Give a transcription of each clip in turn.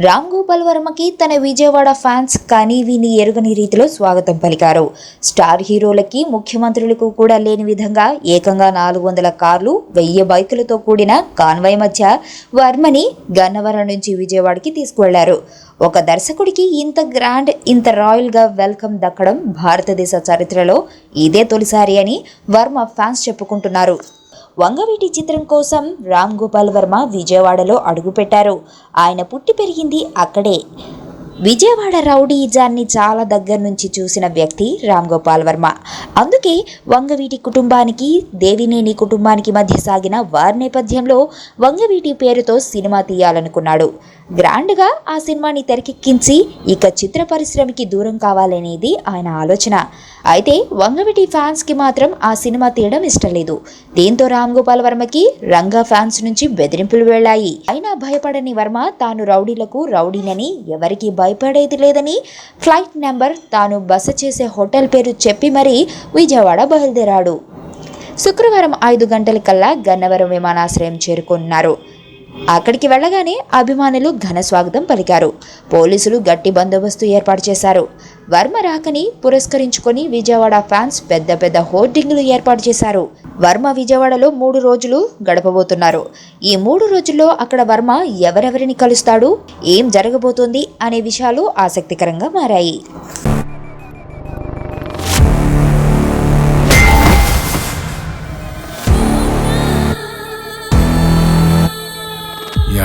రామ్ గోపాల్ వర్మకి తన విజయవాడ ఫ్యాన్స్ కనీ విని ఎరుగని రీతిలో స్వాగతం పలికారు. స్టార్ హీరోలకి, ముఖ్యమంత్రులకు కూడా లేని విధంగా ఏకంగా 400 కార్లు, 1000 బైకులతో కూడిన కాన్వాయ్ మధ్య వర్మని గన్నవరం నుంచి విజయవాడకి తీసుకువెళ్లారు. ఒక దర్శకుడికి ఇంత గ్రాండ్, ఇంత రాయల్గా వెల్కమ్ దక్కడం భారతదేశ చరిత్రలో ఇదే తొలిసారి అని వర్మ ఫ్యాన్స్ చెప్పుకుంటున్నారు. వంగవీటి చిత్రం కోసం రామ్ గోపాల్ వర్మ విజయవాడలో అడుగుపెట్టారు. ఆయన పుట్టి పెరిగింది అక్కడే. విజయవాడ రౌడీయిజాన్ని చాలా దగ్గర నుంచి చూసిన వ్యక్తి రామ్ గోపాల్ వర్మ. అందుకే వంగవీటి కుటుంబానికి, దేవినేని కుటుంబానికి మధ్య సాగిన వార్ నేపథ్యంలో వంగవీటి పేరుతో సినిమా తీయాలనుకున్నాడు. గ్రాండ్గా ఆ సినిమాని తెరకెక్కించి ఇక చిత్ర పరిశ్రమకి దూరం కావాలనేది ఆయన ఆలోచన. అయితే వంగవీటి ఫ్యాన్స్కి మాత్రం ఆ సినిమా తీయడం ఇష్టం లేదు. దీంతో రామ్ గోపాల్ వర్మకి రంగా ఫ్యాన్స్ నుంచి బెదిరింపులు వెళ్లాయి. అయినా భయపడని వర్మ తాను రౌడీలకు రౌడీనని, ఎవరికి భయపడేది లేదని, ఫ్లైట్ నెంబర్, తాను బస చేసే హోటల్ పేరు చెప్పి మరీ విజయవాడ బయలుదేరాడు. శుక్రవారం 5 గంటలకల్లా గన్నవరం విమానాశ్రయం చేరుకున్నారు. అక్కడికి వెళ్లగానే అభిమానులు ఘన స్వాగతం పలికారు. పోలీసులు గట్టి బందోబస్తు ఏర్పాటు చేశారు. వర్మ రాకని పురస్కరించుకొని విజయవాడ ఫ్యాన్స్ పెద్ద పెద్ద హోర్డింగ్లు ఏర్పాటు చేశారు. వర్మ విజయవాడలో 3 రోజులు గడపబోతున్నారు. ఈ 3 రోజుల్లో అక్కడ వర్మ ఎవరెవరిని కలుస్తాడు, ఏం జరగబోతోంది అనే విషయాలు ఆసక్తికరంగా మారాయి.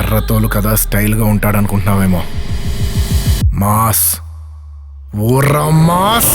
ఎర్రతోలు కదా స్టైల్గా ఉంటాడనుకుంటున్నావేమో. Mass, ఊర్రా mass.